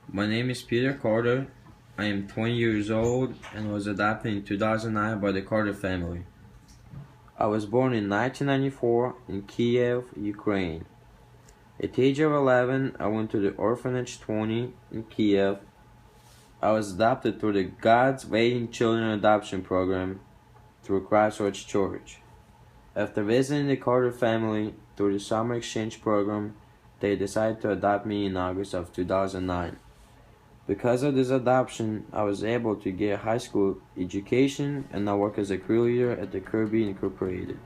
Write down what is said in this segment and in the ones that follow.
My name is Peter Carter. I am 20 years old and was adopted in 2009 by the Carter family. I was born in 1994 in Kiev, Ukraine. At the age of 11, I went to the orphanage 20 in Kiev. I was adopted through the God's Waiting Children Adoption Program through Christchurch Church. After visiting the Carter family through the summer exchange program, they decided to adopt me in August of 2009. Because of this adoption, I was able to get a high school education and now work as a crew leader at the Kirby Incorporated.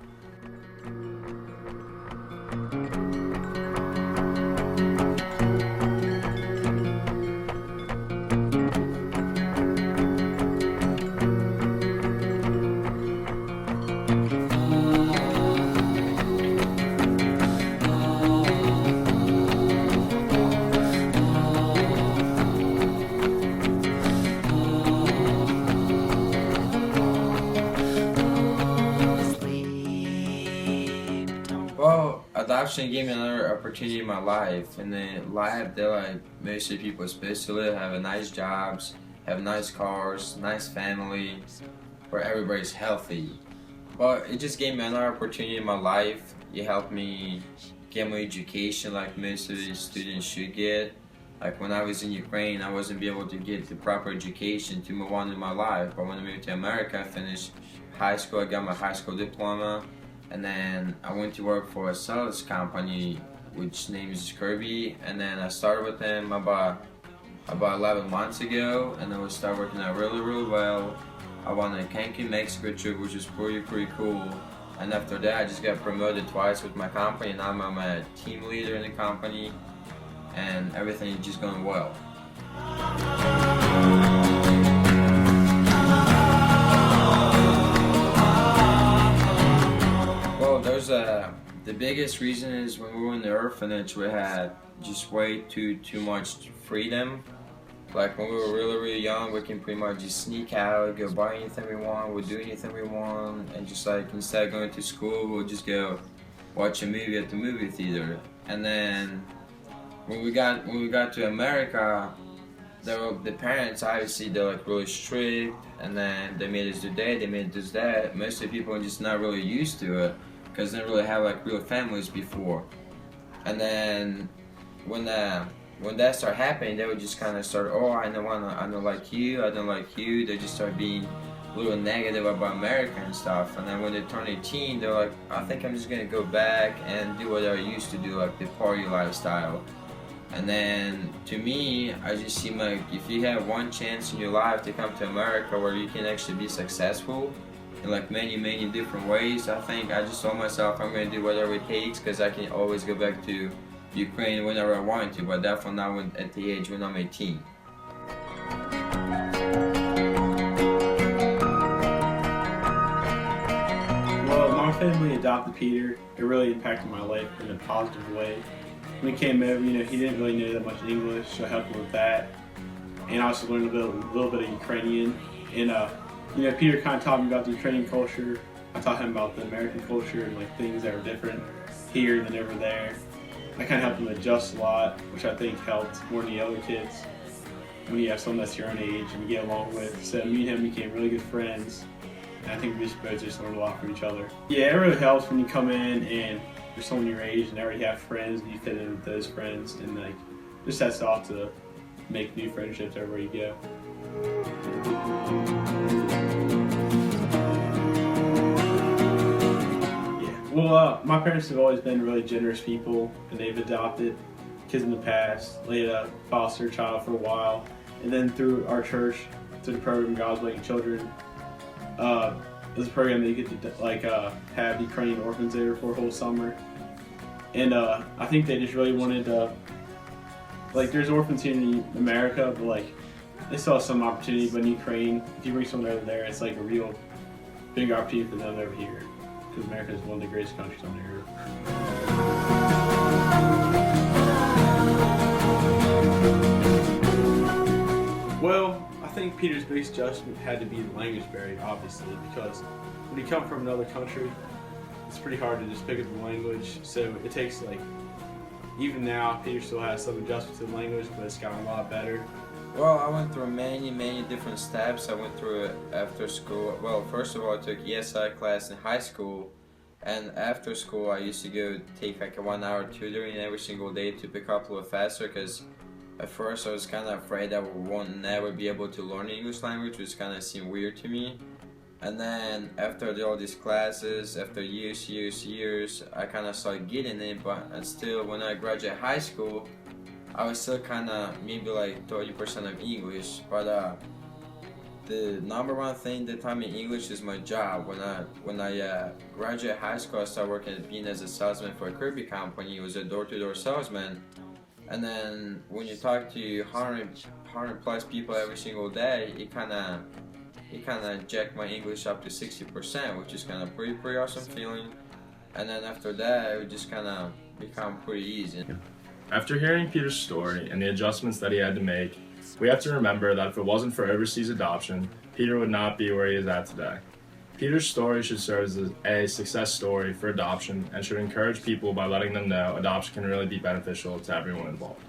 Well, adoption gave me another opportunity in my life. In the life that like most of people are supposed to live, have a nice jobs, have nice cars, nice family, where everybody's healthy. But it just gave me another opportunity in my life. It helped me get my education like most of the students should get. Like when I was in Ukraine, I wasn't be able to get the proper education to move on in my life. But when I moved to America, I finished high school, I got my high school diploma. And then I went to work for a sales company, which name is Kirby. And then I started with them about 11 months ago, and I was start working out really well. I won a Cancun, Mexico trip, which is pretty cool. And after that, I just got promoted twice with my company, and now I'm a team leader in the company, and everything is just going well. The biggest reason is when we were in the orphanage, we had just way too much freedom. Like when we were really young, we can pretty much just sneak out, go buy anything we want, we'll do anything we want, and just like instead of going to school, we'll just go watch a movie at the movie theater. And then when we got to America, the parents obviously they're like really strict, and then they made us do that, they made us that. Most of the people are just not really used to it, because they didn't really have like real families before. And then when that started happening, they would just kind of start, oh, I don't like you, I don't like you. They just start being a little negative about America and stuff. And then when they turn 18, they're like, I think I'm just gonna go back and do what I used to do, like the party lifestyle. And then to me, I just seem like if you have one chance in your life to come to America where you can actually be successful in like many different ways, I think I just told myself I'm going to do whatever it takes, because I can always go back to Ukraine whenever I want to, but definitely not at the age when I'm 18. Well, my family adopted Peter. It really impacted my life in a positive way. When he came over, he didn't really know that much English, so I helped him with that. And I also learned a little bit of Ukrainian. And Peter kind of taught me about the Ukrainian culture. I taught him about the American culture and like things that were different here than over there. I kind of helped him adjust a lot, which I think helped more than the other kids when you have someone that's your own age and you get along with. So me and him became really good friends. And I think we both just learned a lot from each other. Yeah, it really helps when you come in and you're someone your age and already have friends and you fit in with those friends, and like just sets off to make new friendships everywhere you go. Well, my parents have always been really generous people, and they've adopted kids in the past. They had a foster child for a while, and then through our church, through the program God's Waiting Children, there's a program that you get to have Ukrainian orphans there for a whole summer. And I think they just really wanted there's orphans here in America, but like they saw some opportunity. But in Ukraine, if you bring someone over there, it's like a real big opportunity for them over here, because America is one of the greatest countries on the earth. Well, I think Peter's biggest adjustment had to be the language barrier, obviously, because when you come from another country, it's pretty hard to just pick up the language. So it takes even now, Peter still has some adjustments to the language, but it's gotten a lot better. Well, I went through many different steps. I went through it after school. Well, first of all, I took ESI class in high school, and after school, I used to go take like a 1 hour tutoring every single day to pick up a little faster. Because at first, I was kind of afraid I won't never be able to learn the English language, which kind of seemed weird to me. And then after I did all these classes, after years, I kind of started getting it. But and still, when I graduated high school, I was still kind of maybe like 30% of English, but the number one thing that taught me English is my job. When I graduated high school, I started working at being as a salesman for a Kirby company. It was a door-to-door salesman, and then when you talk to 100 plus people every single day, it kind of jacked my English up to 60%, which is kind of pretty awesome feeling. And then after that, it would just kind of become pretty easy. After hearing Peter's story and the adjustments that he had to make, we have to remember that if it wasn't for overseas adoption, Peter would not be where he is at today. Peter's story should serve as a success story for adoption and should encourage people by letting them know adoption can really be beneficial to everyone involved.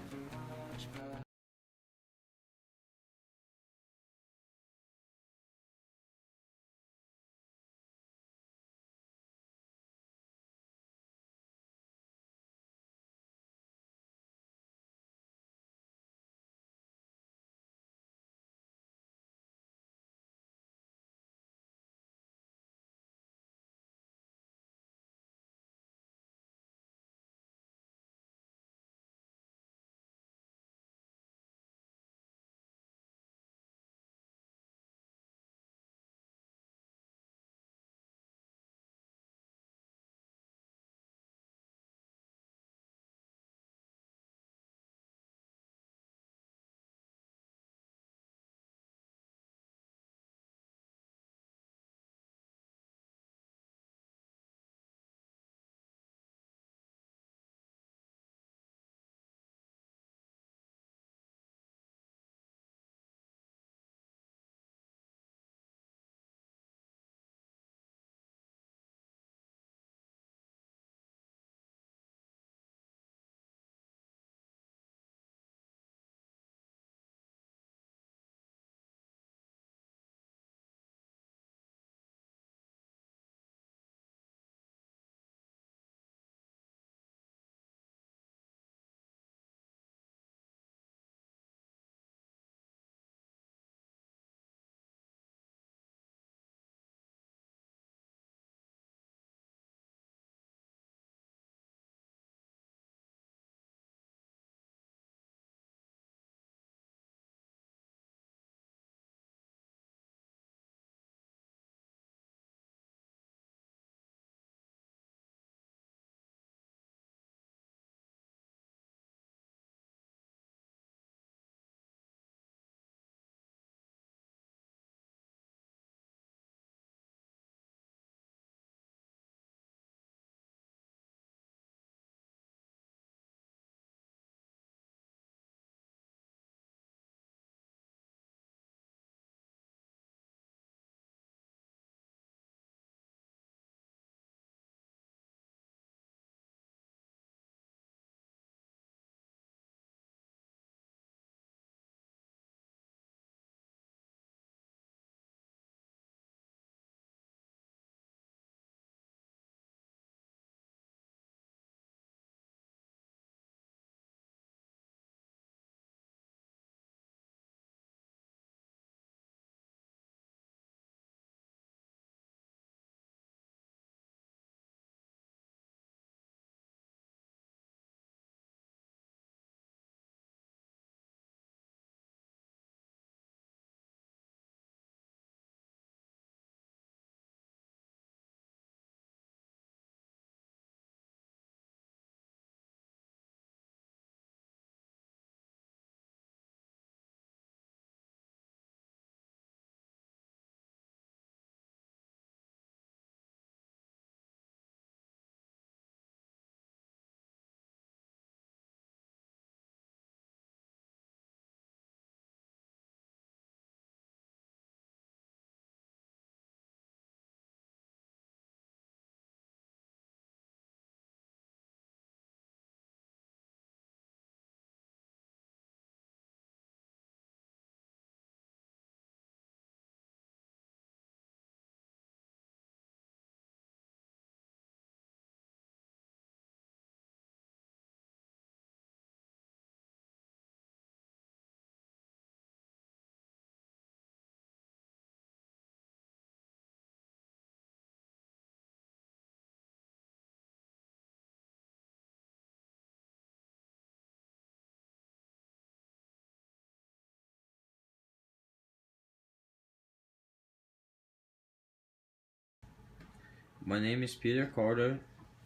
My name is Peter Carter.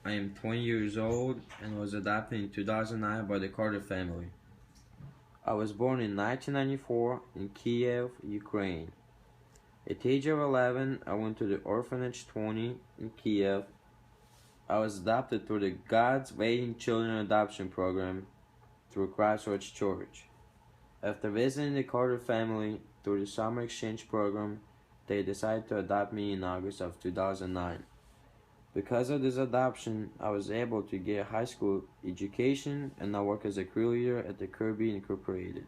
I am 20 years old and was adopted in 2009 by the Carter family. I was born in 1994 in Kiev, Ukraine. At the age of 11, I went to the orphanage 20 in Kiev. I was adopted through the God's Waiting Children Adoption Program through Christchurch Church. After visiting the Carter family through the summer exchange program, they decided to adopt me in August of 2009. Because of this adoption, I was able to get a high school education and now work as a crew leader at the Kirby Incorporated.